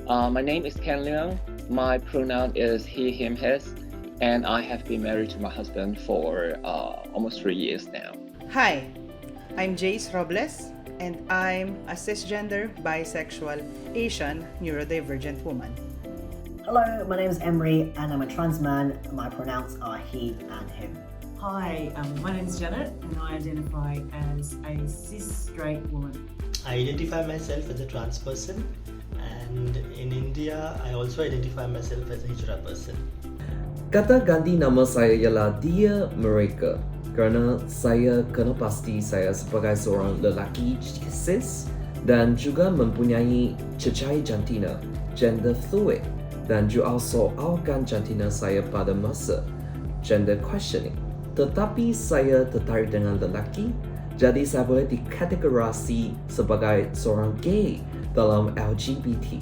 My name is Ken Leung. My pronoun is he, him, his, and I have been married to my husband for almost 3 years now. Hi, I'm Jace Robles, and I'm a cisgender, bisexual, Asian, neurodivergent woman. Hello, my name is Emery and I'm a trans man. My pronouns are he and him. Hi, my name is Janet and I identify as a cis straight woman. I identify myself as a trans person, and in India I also identify myself as a hijra person. Kata ganti nama saya ialah dia mereka kerana saya kena pasti saya sebagai seorang lelaki cis dan juga mempunyai cecair jantina gender fluid dan juga soalkan jantina saya pada masa gender questioning. Tetapi saya tertarik dengan lelaki, jadi saya boleh dikategorisasi sebagai seorang gay dalam LGBT.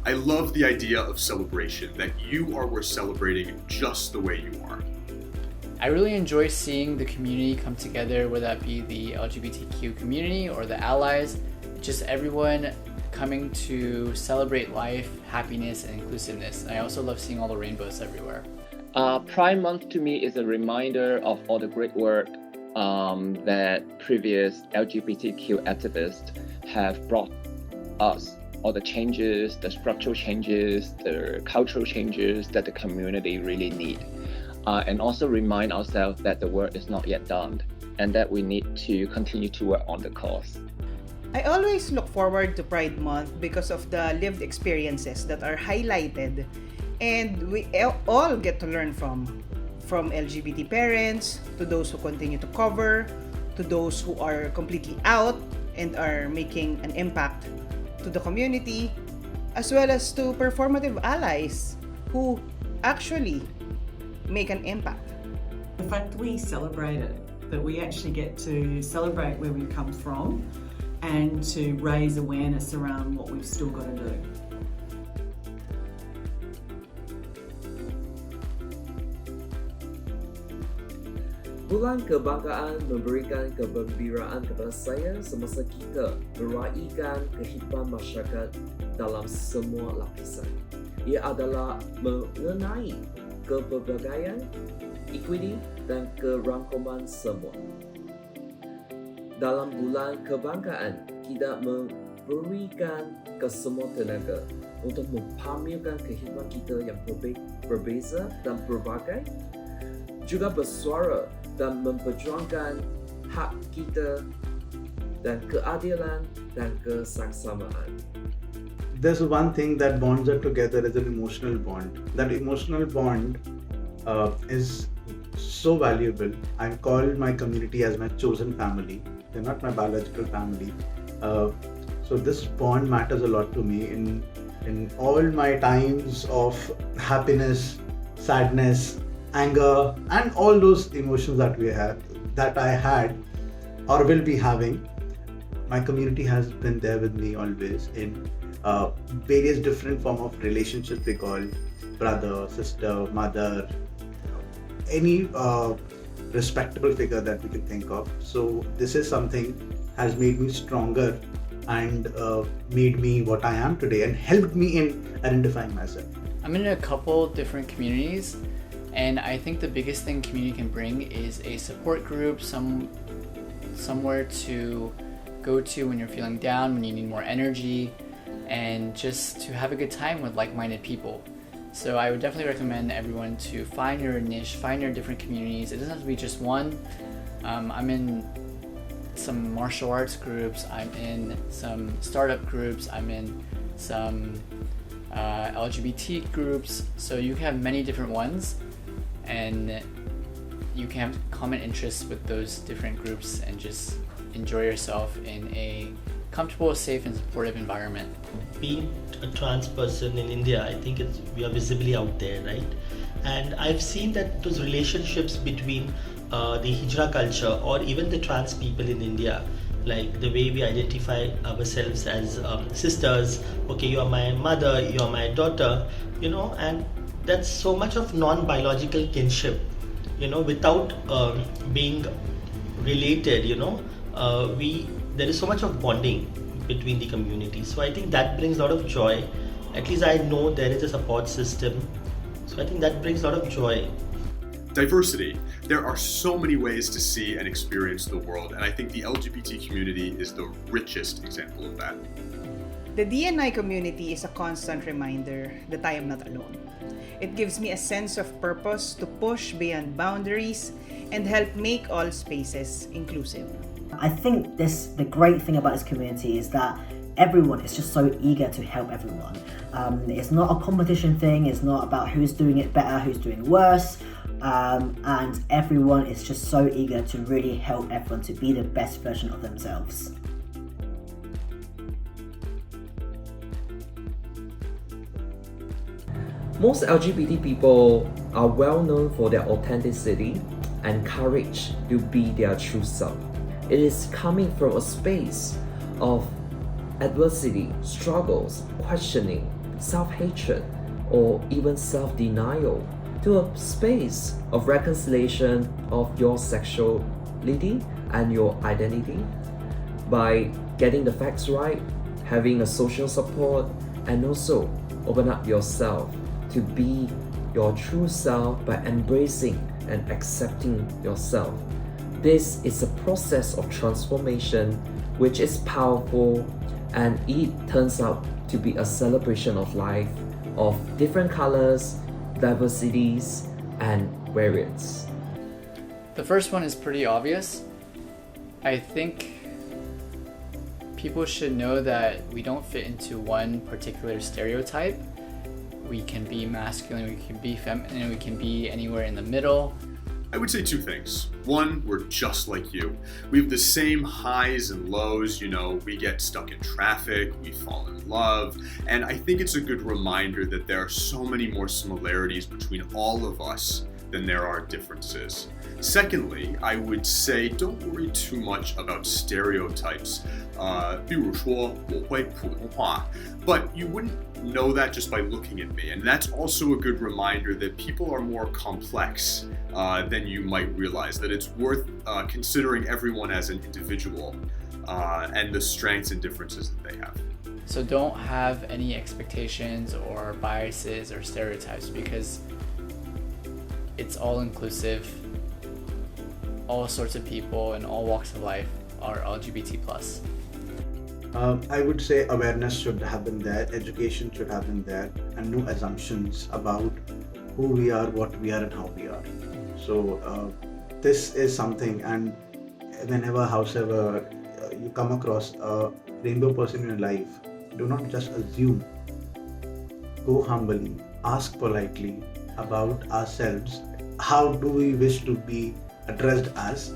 I love the idea of celebration, that you are worth celebrating just the way you are. I really enjoy seeing the community come together, whether that be the LGBTQ community or the allies, just everyone coming to celebrate life, happiness, and inclusiveness. I also love seeing all the rainbows everywhere. Pride Month to me is a reminder of all the great work that previous LGBTQ activists have brought us, all the changes, the structural changes, the cultural changes that the community really need. And also remind ourselves that the work is not yet done and that we need to continue to work on the cause. I always look forward to Pride Month because of the lived experiences that are highlighted and we all get to learn from LGBT parents to those who continue to cover, to those who are completely out and are making an impact to the community, as well as to performative allies who actually make an impact. The fact that we celebrate it, that we actually get to celebrate where we come from and to raise awareness around what we've still got to do. Bulan Kebanggaan memberikan kegembiraan kepada saya semasa kita meraihkan kehidupan masyarakat dalam semua lapisan. Ia adalah mengenai kepelbagaian, equity dan kerangkuman semua. Dalam bulan kebanggaan, kita memberikan kesemua tenaga untuk mempamerkan kehidupan kita yang berbeza dan berbagai, juga bersuara dan memperjuangkan hak kita dan keadilan dan kesaksamaan. There's one thing that bonds us together is an emotional bond. That emotional bond is so valuable. I call my community as my chosen family. They're not my biological family. So this bond matters a lot to me in all my times of happiness, sadness, anger, and all those emotions that I had or will be having. My community has been there with me always in various different form of relationships we call brother, sister, mother, any respectable figure that we can think of. So this is something has made me stronger and made me what I am today and helped me in identifying myself. I'm in a couple different communities, and I think the biggest thing community can bring is a support group, somewhere to go to when you're feeling down, when you need more energy, and just to have a good time with like-minded people. So I would definitely recommend everyone to find your niche, find your different communities. It doesn't have to be just one. I'm in some martial arts groups, I'm in some startup groups, I'm in some LGBT groups. So you can have many different ones, and you can have common interests with those different groups and just enjoy yourself in a comfortable, safe, and supportive environment. Being a trans person in India, I think we are visibly out there, right? And I've seen that those relationships between the hijra culture or even the trans people in India, like the way we identify ourselves as sisters, okay, you are my mother, you are my daughter, and that's so much of non-biological kinship, without being related, there is so much of bonding between the communities. So I think that brings a lot of joy. At least I know there is a support system. So I think that brings a lot of joy. Diversity. There are so many ways to see and experience the world, and I think the LGBT community is the richest example of that. The D&I community is a constant reminder that I am not alone. It gives me a sense of purpose to push beyond boundaries and help make all spaces inclusive. I think the great thing about this community is that everyone is just so eager to help everyone. It's not a competition thing, it's not about who's doing it better, who's doing worse, and everyone is just so eager to really help everyone to be the best version of themselves. Most LGBT people are well known for their authenticity and courage to be their true self. It is coming from a space of adversity, struggles, questioning, self-hatred, or even self-denial, to a space of reconciliation of your sexuality and your identity by getting the facts right, having a social support, and also open up yourself to be your true self by embracing and accepting yourself. This is a process of transformation which is powerful, and it turns out to be a celebration of life, of different colors, diversities, and variants. The first one is pretty obvious. I think people should know that we don't fit into one particular stereotype. We can be masculine, we can be feminine, we can be anywhere in the middle. I would say two things. One, we're just like you. We have the same highs and lows, we get stuck in traffic, we fall in love, and I think it's a good reminder that there are so many more similarities between all of us than there are differences. Secondly, I would say don't worry too much about stereotypes. 比如说我会普通话, but you wouldn't know that just by looking at me. And that's also a good reminder that people are more complex than you might realize, that it's worth considering everyone as an individual and the strengths and differences that they have. So don't have any expectations or biases or stereotypes, because it's all inclusive. All sorts of people in all walks of life are LGBT+. I would say awareness should happen there, education should happen there, and no assumptions about who we are, what we are, and how we are. So this is something, and whenever, howsoever you come across a rainbow person in your life, do not just assume. Go humbly, ask politely about ourselves. How do we wish to be addressed as?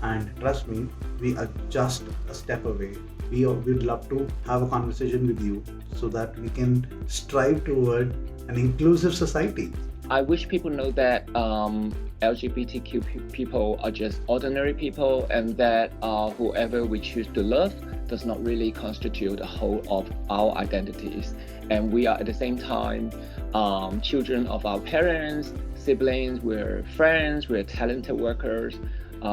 And trust me, we are just a step away. We'd love to have a conversation with you so that we can strive toward an inclusive society. I wish people know that LGBTQ people are just ordinary people, and that whoever we choose to love does not really constitute the whole of our identities. And we are at the same time children of our parents, siblings, we're friends, we're talented workers,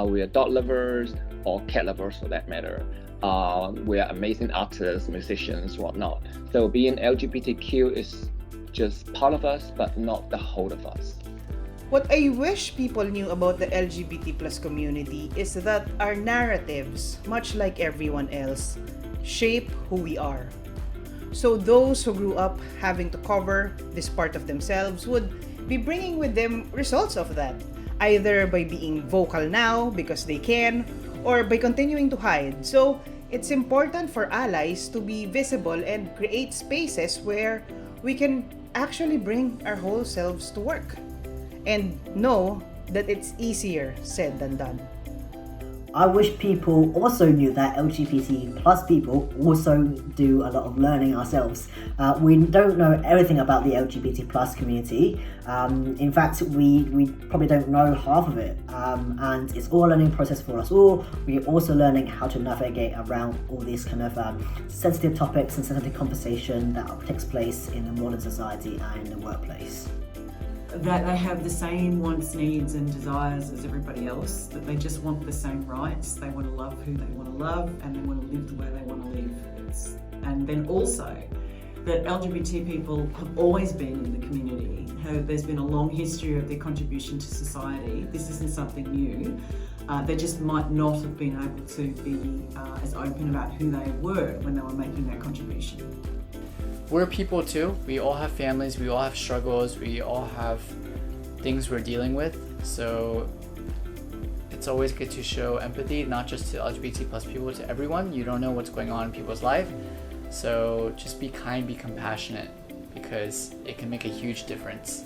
we are dog lovers, or cat lovers for that matter. We are amazing artists, musicians, whatnot. So being LGBTQ is just part of us, but not the whole of us. What I wish people knew about the LGBT plus community is that our narratives, much like everyone else, shape who we are. So those who grew up having to cover this part of themselves would be bringing with them results of that, either by being vocal now because they can, or by continuing to hide. So it's important for allies to be visible and create spaces where we can actually bring our whole selves to work, and know that it's easier said than done. I wish people also knew that LGBT plus people also do a lot of learning ourselves. We don't know everything about the LGBT plus community. In fact, we probably don't know half of it. And it's all a learning process for us all. We're also learning how to navigate around all these kind of sensitive topics and sensitive conversation that takes place in the modern society and in the workplace. that they have the same wants, needs and desires as everybody else, that they just want the same rights, they want to love who they want to love, and they want to live the way they want to live. And then also that LGBT people have always been in the community. There's been a long history of their contribution to society. This isn't something new. They just might not have been able to be as open about who they were when they were making that contribution. We're people too. We all have families, we all have struggles, we all have things we're dealing with. So it's always good to show empathy, not just to LGBT plus people, to everyone. You don't know what's going on in people's life. So just be kind, be compassionate, because it can make a huge difference.